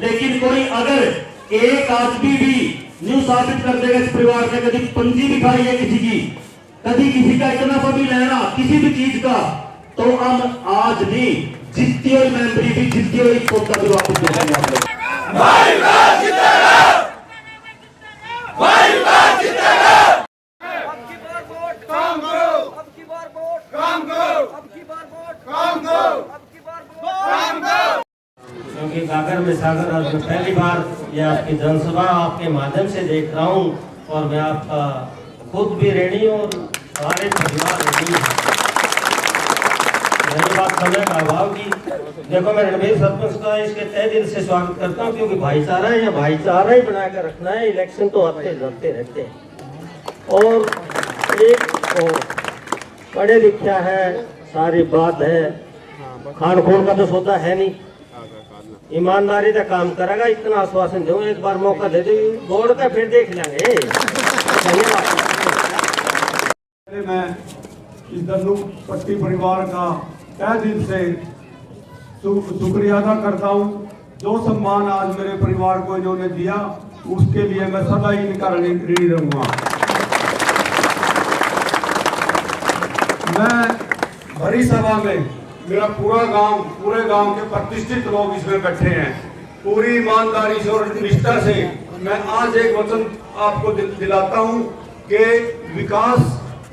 लेकिन कोई अगर एक आदमी भी न्यू साबित कर देगा इस परिवार ने कभी पंजी भी खाई है किसी की, कभी किसी का इतना सा भी लेना किसी भी चीज का, तो हम आज नहीं जीतती हुई मेमोरी भी जीतती हुई पौधा भी वापस देखेंगे आप लोग। क्योंकि गागर में सागर आज मैं पहली बार ये आपकी जनसभा आपके माध्यम से देख रहा हूँ और मैं आपका खुद भी ऋणी और सारे परिवार ऋणी हैं। रही बात समय का अभाव की, देखो मैं रणबीर सरपंच का इसके तहे दिल से स्वागत करता हूँ, क्योंकि भाईचारा है या भाईचारा ही बनाकर रखना है। इलेक्शन तो आते जाते रहते हैं और एक पढ़े लिखा है, सारी बात है, खान खोल का तो सोता है नहीं, ईमानदारी का काम करेगा, इतना आश्वासन दूं, एक बार मौका दे दो बोर्ड का, फिर देख लेंगे। मैं इस दल्लू पट्टी परिवार का तहे दिल से शुक्रिया अदा करता हूँ। जो सम्मान आज मेरे परिवार को इन्होंने दिया उसके लिए मैं सदा ही इनका ऋणी रहूँगा। मैं भरी सभा में मेरा पूरे गांव के प्रतिष्ठित लोग इसमें बैठे हैं, पूरी ईमानदारी से और निष्ठा से मैं आज एक वचन आपको दिलाता हूं कि विकास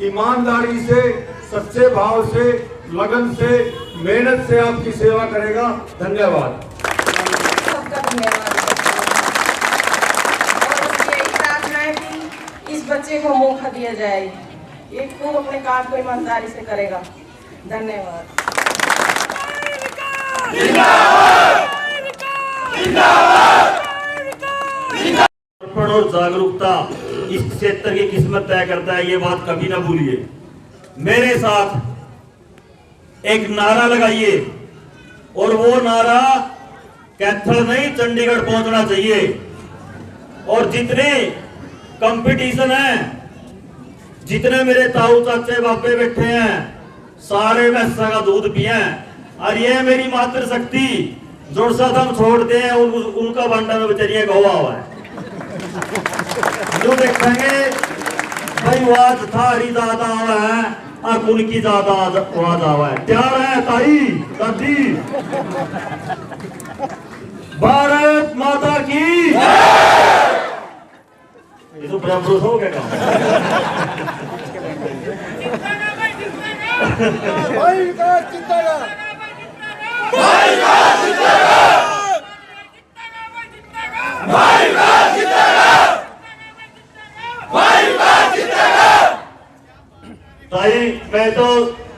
ईमानदारी से, सच्चे भाव से, लगन से, मेहनत से आपकी सेवा करेगा। धन्यवाद। सबका धन्यवाद। और यही प्रार्थना है कि इस बच्चे को मौका दिया जाए, ये खूब अपने काम को ईमानदारी से करेगा। धन्यवाद। अर्पण और जागरूकता इस क्षेत्र की किस्मत तय करता है, ये बात कभी ना भूलिए। मेरे साथ एक नारा लगाइए, और वो नारा कैथल नहीं चंडीगढ़ पहुंचना चाहिए। और जितने कंपटीशन है, जितने मेरे ताऊ चाचे बापे बैठे हैं, सारे भैंसा का दूध पिए, और ये मेरी मातृशक्ति जोर सा हम छोड़ते हैं, उनका भंडार में बेचारिया गवा हुआ है। जो देखेंगे भाई वाज थारी ज्यादा हुआ है और उनकी ज्यादा आवाज हुआ है। प्यार है ताई दादी। भारत माता की ये तो ब्रह्मपुरुष हो गया काम। ताई मैं तो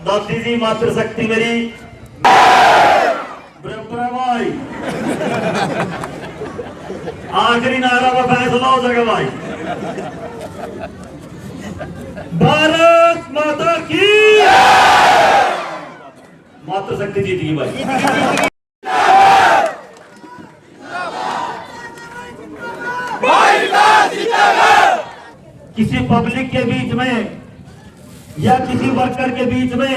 दादी जी मातृशक्ति मेरी भाई। आखिरी नारा का फैसला हो सके भाई। भारत माता की मातृशक्ति जीती भाई। किसी पब्लिक के बीच में या किसी वर्कर के बीच में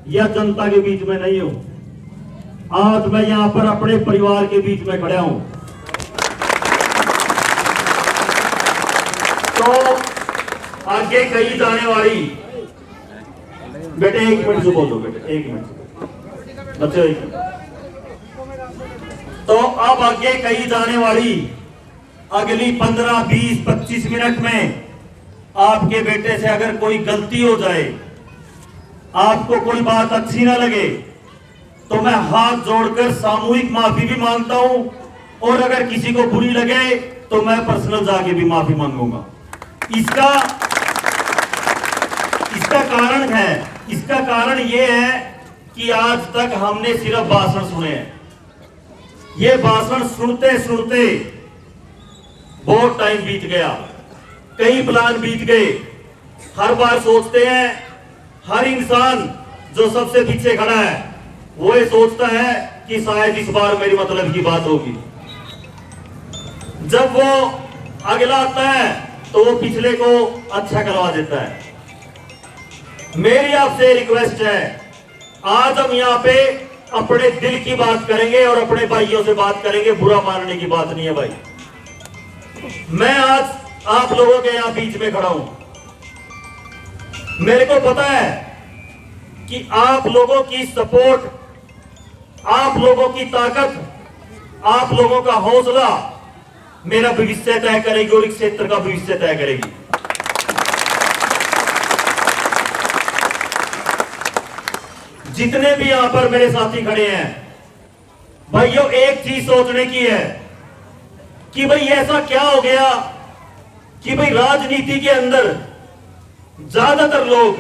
या जनता के बीच में नहीं हूं, आज मैं यहां पर अपने परिवार के बीच में खड़ा हूं। तो आगे कही जाने वाली, बेटे एक मिनट से बोलो, बेटे एक मिनट बच्चे एक मिनट। तो अब आगे कही जाने वाली अगली 15, 20, 25 मिनट में आपके बेटे से अगर कोई गलती हो जाए, आपको कोई बात अच्छी ना लगे, तो मैं हाथ जोड़कर सामूहिक माफी भी मांगता हूं, और अगर किसी को बुरी लगे तो मैं पर्सनल जाके भी माफी मांगूंगा। इसका कारण है, इसका कारण यह है कि आज तक हमने सिर्फ भाषण सुने हैं। ये भाषण सुनते सुनते बहुत टाइम बीत गया, कई प्लान बीत गए। हर बार सोचते हैं, हर इंसान जो सबसे पीछे खड़ा है वो ये सोचता है कि शायद इस बार मेरी मतलब की बात होगी। जब वो अगला आता है तो वो पिछले को अच्छा करवा देता है। मेरी आपसे रिक्वेस्ट है, आज हम यहाँ पे अपने दिल की बात करेंगे और अपने भाइयों से बात करेंगे, बुरा मानने की बात नहीं है भाई। मैं आज आप लोगों के यहां बीच में खड़ा हूं। मेरे को पता है कि आप लोगों की सपोर्ट, आप लोगों की ताकत, आप लोगों का हौसला मेरा भविष्य तय करेगी और इस क्षेत्र का भविष्य तय करेगी। जितने भी यहां पर मेरे साथी खड़े हैं भाइयों, एक चीज सोचने की है कि भाई ऐसा क्या हो गया कि भाई राजनीति के अंदर ज्यादातर लोग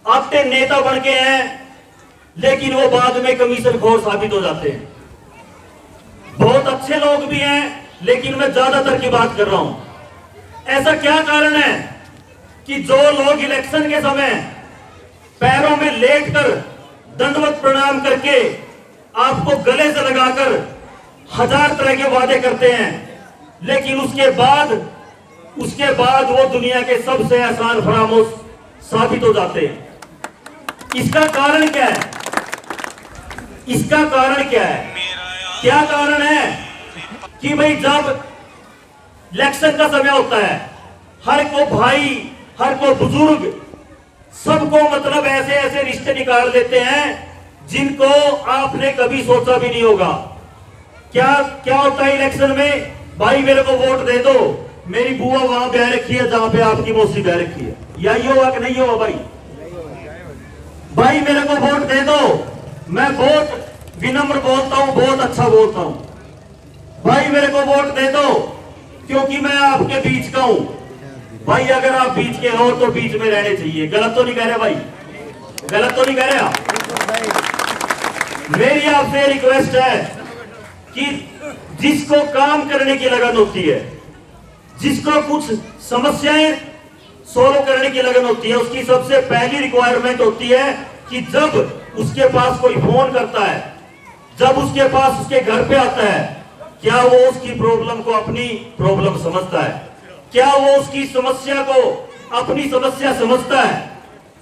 अपने नेता बन के हैं, लेकिन वो बाद में कमीशन खोर साबित हो जाते हैं। बहुत अच्छे लोग भी हैं, लेकिन मैं ज्यादातर की बात कर रहा हूं। ऐसा क्या कारण है कि जो लोग इलेक्शन के समय पैरों में लेटकर दंडवत प्रणाम करके आपको गले से लगाकर 1000 तरह के वादे करते हैं, लेकिन उसके बाद वो दुनिया के सबसे आसान फरामोश साबित हो जाते हैं। इसका कारण क्या है? इसका कारण क्या है? क्या कारण है कि भाई जब इलेक्शन का समय होता है, हर को भाई, हर को बुजुर्ग, सबको मतलब ऐसे ऐसे रिश्ते निकाल देते हैं जिनको आपने कभी सोचा भी नहीं होगा। क्या क्या होता है इलेक्शन में? भाई मेरे को वोट दे दो, मेरी बुआ वहां ब्याह रखी है जहां पे आपकी मौसी ब्याह रखी है, या ये हुआ कि नहीं हुआ भाई? भाई मेरे को वोट दे दो, मैं बहुत विनम्र बोलता हूं, बहुत अच्छा बोलता हूं। भाई मेरे को वोट दे दो क्योंकि मैं आपके बीच का हूं। भाई अगर आप बीच के हो तो बीच में रहने चाहिए। गलत तो नहीं कह रहे भाई? गलत तो नहीं कह रहे आप? मेरी आपसे रिक्वेस्ट है कि जिसको काम करने की लगन होती है, जिसको कुछ समस्याएं सोल्व करने की लगन होती है, उसकी सबसे पहली रिक्वायरमेंट होती है कि जब उसके पास कोई फोन करता है, जब उसके पास उसके घर पे आता है, क्या वो उसकी प्रॉब्लम को अपनी प्रॉब्लम समझता है? क्या वो उसकी समस्या को अपनी समस्या समझता है?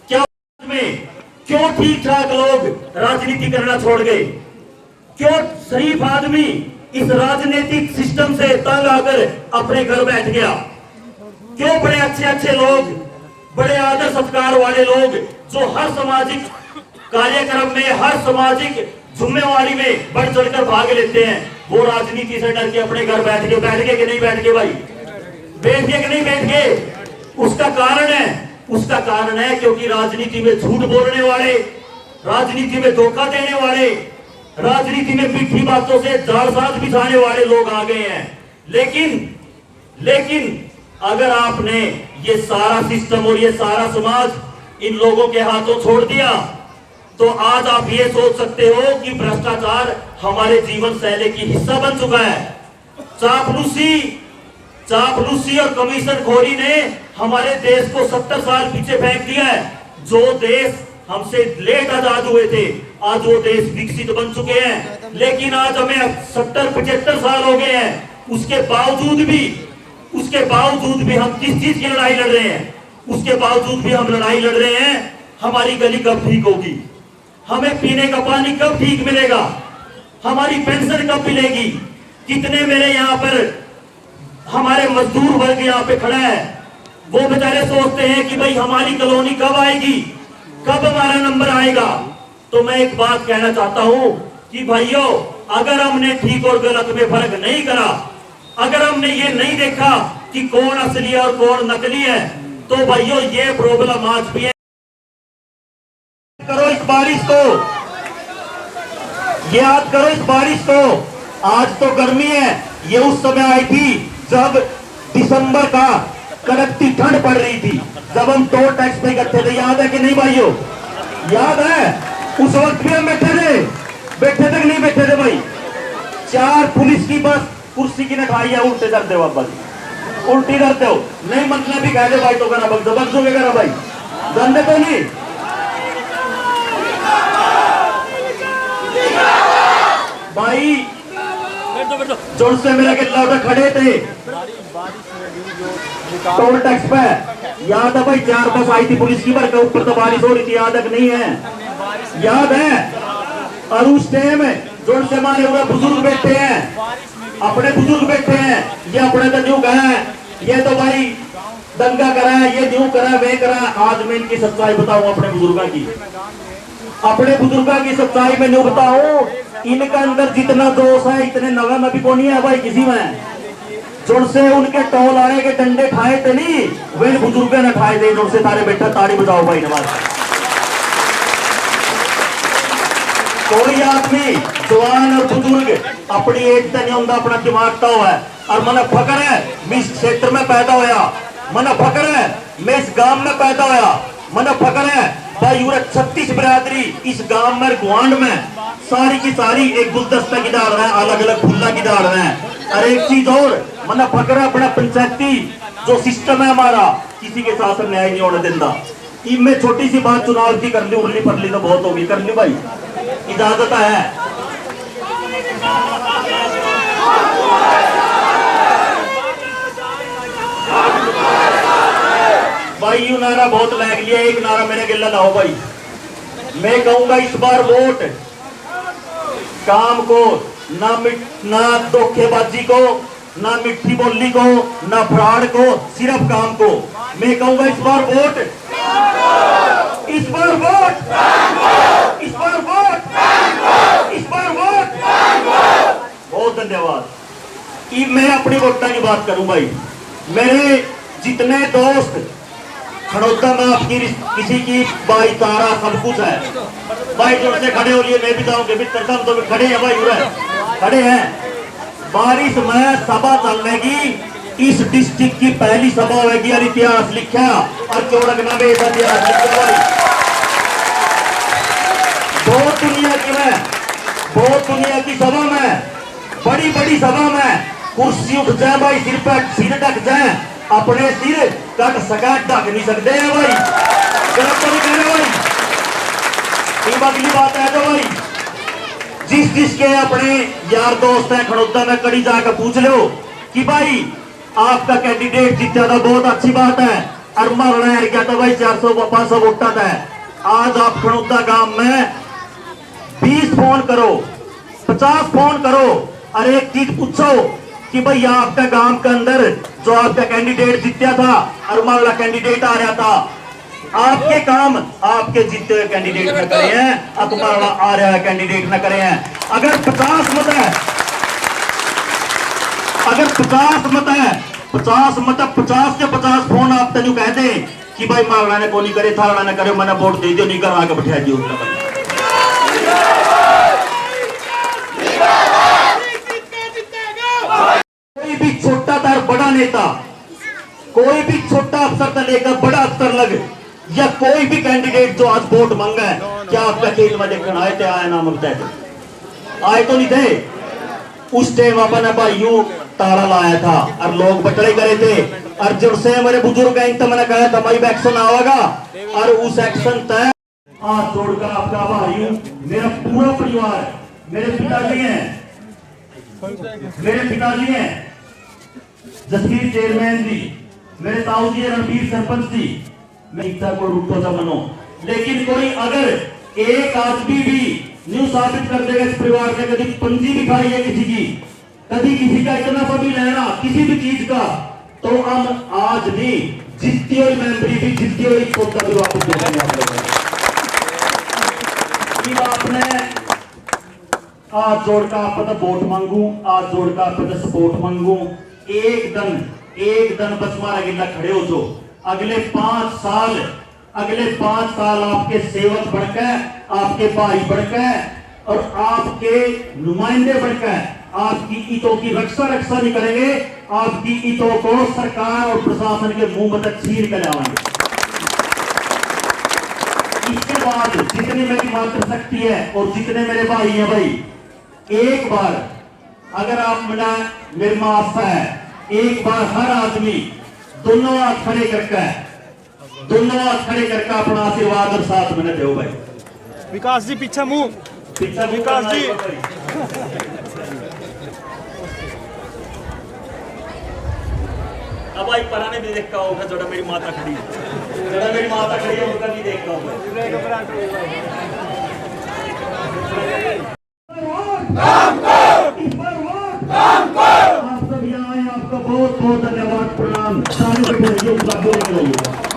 क्या में क्यों ठीक ठाक लोग राजनीति करना छोड़ गए? क्यों शरीफ आदमी इस राजनीतिक सिस्टम से तंग आकर अपने घर बैठ गया? क्यों बड़े अच्छे अच्छे लोग, बड़े आदर सत्कार वाले लोग जो हर सामाजिक कार्यक्रम में, हर सामाजिक जिम्मेवारी में बढ़ चढ़कर भाग लेते हैं, वो राजनीति से डर के अपने घर बैठ गए कि नहीं बैठ गए भाई? बैठ गए कि नहीं बैठ गए? उसका कारण है क्योंकि राजनीति में झूठ बोलने वाले, राजनीति में धोखा देने वाले, राजनीति में मीठी बातों से जालसाज बिछाने वाले लोग आ गए हैं। लेकिन अगर आपने ये सारा सिस्टम और ये सारा समाज इन लोगों के हाथों छोड़ दिया, तो आज आप ये सोच सकते हो कि भ्रष्टाचार हमारे जीवन शैली की हिस्सा बन चुका है। चापलूसी और कमीशन खोरी ने हमारे देश को 70 साल पीछे फेंक दिया है। जो देश हमसे लेट आजाद हुए थे, आज वो देश विकसित बन चुके हैं, लेकिन आज हमें 70-75 साल हो गए हैं। उसके बावजूद भी हम किस चीज की लड़ाई लड़ रहे हैं? उसके बावजूद भी हम लड़ाई लड़ रहे हैं, हमारी गली कब ठीक होगी, हमें पीने का पानी कब ठीक मिलेगा, हमारी पेंशन कब मिलेगी। कितने मेरे यहाँ पर हमारे मजदूर वर्ग यहाँ पे खड़ा है, वो बेचारे सोचते हैं कि भाई हमारी कॉलोनी कब आएगी, कब हमारा नंबर आएगा। तो मैं एक बात कहना चाहता हूं कि भाइयों, अगर हमने ठीक और गलत में फर्क नहीं करा, अगर हमने ये नहीं देखा कि कौन असली और कौन नकली है, तो भाइयों ये प्रॉब्लम आज भी है। करो इस बारिश को, याद करो इस बारिश को। आज तो गर्मी है, ये उस समय आई थी जब दिसंबर का कड़कती ठंड पड़ रही थी, जब हम टोल टैक्स पे करते थे। याद है कि नहीं भाइयों? याद है? उस वक्त भी हम बैठे थे कि नहीं बैठे थे भाई? 4 पुलिस की बस कुर्सी की नखाई है, उल्टे करते हो वापस, उल्टी करते हो। नहीं मतलब भी कह दे भाई, तो करा बगजोगे करा भाई, जानते तो नहीं भाई। जोर से मेरा के लौटे खड़े थे टोल टैक्स पे, याद है भाई? 4 बस आई थी पुलिस की, ऊपर तो बारिश हो रही थी, याद है कि नहीं है? याद है? और उस टाइम जो से हमारे हुए बुजुर्ग बैठे हैं, अपने बुजुर्ग बैठे हैं, ये अपने तो न्यू गए, ये तो भाई दंगा करा है, ये न्यू करा वे करा। आज मैं इनकी सच्चाई बताऊं, अपने बुजुर्गों की, अपने बुजुर्गों की सच्चाई में न्यू बताऊं। इनका अंदर जितना दोष है इतने नवे में भी कौन है भाई किसी में। जोर से उनके टोल आने के डंडे खाए थे नहीं, वे बुजुर्ग ने खाए थे। जोर से तारे बैठा ताड़ी बजाओ भाई नवाज। कोई आदमी जवान और बुजुर्ग अपनी एज तक नहीं होता, अपना दिमाग तो है। और मना फकर है मैं इस क्षेत्र में पैदा होया, मना फकर है मैं इस गांव में पैदा होया, मना फकर है भाई यूरा 36 बिरादरी इस गांव में गुआंड में सारी की सारी एक गुलदस्ता की डाल रहे हैं, अलग अलग फुल्ला की डाल रहे हैं। और एक चीज और मना फकर है अपना पंचायती जो सिस्टम है हमारा, किसी के साथ न्याय नहीं होने देता। मैं छोटी सी बात चुनाव की कर ली, उर्ली पड़ली तो बहुत होगी, कर ली भाई, इजाजत है। भाई यू नारा बहुत लग लिया, एक नारा मेरे गिल्ला लाओ भाई। मैं कहूंगा इस बार वोट काम को, ना धोखेबाजी को, ना मिट्टी बोलनी को, ना फ्रॉड को, सिर्फ काम को। मैं कहूंगा इस बार वोट, इस बार वोट, इस बार वोट, इस बार वोट। बहुत धन्यवाद। मैं अपनी वोटा की बात करूं भाई, मेरे जितने दोस्त खड़ौता में आपकी किसी की भाई तारा सब कुछ है भाई, जोर से खड़े हो लिए, मैं भी जाऊंगे मित्र सब तो खड़े हैं भाई, खड़े हैं। बारिश में सभा चलेगी, इस डिस्ट्रिक्ट की पहली सभा होगी और इतिहास लिखा और चौड़कना में इतिहास लिखा भाई। बहुत दुनिया की में, बहुत दुनिया की सभा में, बड़ी बड़ी सभा में कुर्सी उठ जाए भाई, सिर पर सिर ढक जाए, अपने सिर कट सका ढक नहीं सकते हैं भाई, गलत तो नहीं कह रहे भाई। अगली बात है तो भाई जिसके अपने यार दोस्त हैं खड़ौता में कड़ी जाकर पूछ लो कि भाई आपका कैंडिडेट जीता था, बहुत अच्छी बात है, और मरना क्या था भाई 400-500 वोटा था। आज आप खड़ौता गांव में 20 फोन करो, 50 फोन करो और एक चीज पूछो कि भाई आपका गांव के अंदर जो आपका कैंडिडेट जीता था और मामला कैंडिडेट आ रहा था, आपके काम आपके जीते हुए कैंडिडेट न करे हैं, अब मामला आ रहा है कैंडिडेट न करे हैं। अगर 50 मत है, अगर 50 मत है, 50 मत 50 के 50 फोन आप तेन कह दे कि भाई मामला ने को नहीं करे, थाना ने करे, मैंने वोट दे दियो, नहीं कर आगे बैठा दियो। कोई भी छोटा था बड़ा नेता, कोई भी छोटा अफसर था लेकर बड़ा अफसर लग, या कोई भी कैंडिडेट जो आज वोट मांगा है, क्या आपका खेत में देखना आए थे? आए नाम बताए थे, आए तो नहीं थे। उस टाइम अपन भाइयों ताला लाया था और लोग बटले करे थे, और जब से मेरे बुजुर्ग हैं तो मैंने कहा था भाई एक्शन आवेगा, और उस एक्शन तय हाथ जोड़कर आपका भाइयों, मेरा पूरा परिवार, मेरे पिताजी हैं, मेरे पिताजी हैं जसवीर चेयरमैन जी, मेरे ताऊ जी रणबीर सरपंच जी, मैं इतना को रुको था मनो, लेकिन कोई अगर एक आदमी भी न्यू साबित कर देगा इस परिवार ने कभी पंजी भी खाई है किसी की, कभी किसी का इतना सा भी लेना किसी भी चीज का, तो हम आज भी जीती हुई मेमोरी भी जीती हुई पौधा भी वापस देंगे आप लोगों को। आपने आज जोड़कर आप पता वोट मांगू, आज जोड़कर आप पता सपोर्ट मांगू, एक दिन बस मारा गिल्ला खड़े हो जो अगले 5 साल, अगले 5 साल आपके सेवक बढ़कर, आपके भाई बढ़कर और आपके नुमाइंदे बढ़कर आपकी ईटों की रक्षा नहीं करेंगे, आपकी ईटों को सरकार और प्रशासन के मुंह में तक छीन कर लाएंगे। इसके बाद जितनी मेरी मात्र शक्ति है और जितने मेरे भाई हैं भाई, एक बार अगर आप मेरे माफ है, एक बार हर आदमी दोनों हाथ खड़े करके अपना आशीर्वाद और साथ मैंने दो भाई। विकास जी पीछे मुंह, पीछे विकास जी अब भाई पराने भी देखा होगा, जोड़ा मेरी माता खड़ी है, जोड़ा मेरी माता खड़ी है उनका भी देखा होगा। आप सब यहाँ आए, आपका बहुत बहुत धन्यवाद, प्रणाम। सारे बोलिए,